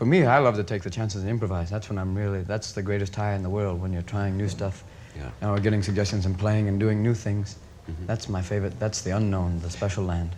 For me, I love to take the chances and improvise. That's when that's the greatest high in the world, when you're trying new stuff. Yeah. Or getting suggestions and playing and doing new things. That's my favorite. That's the unknown, the special land.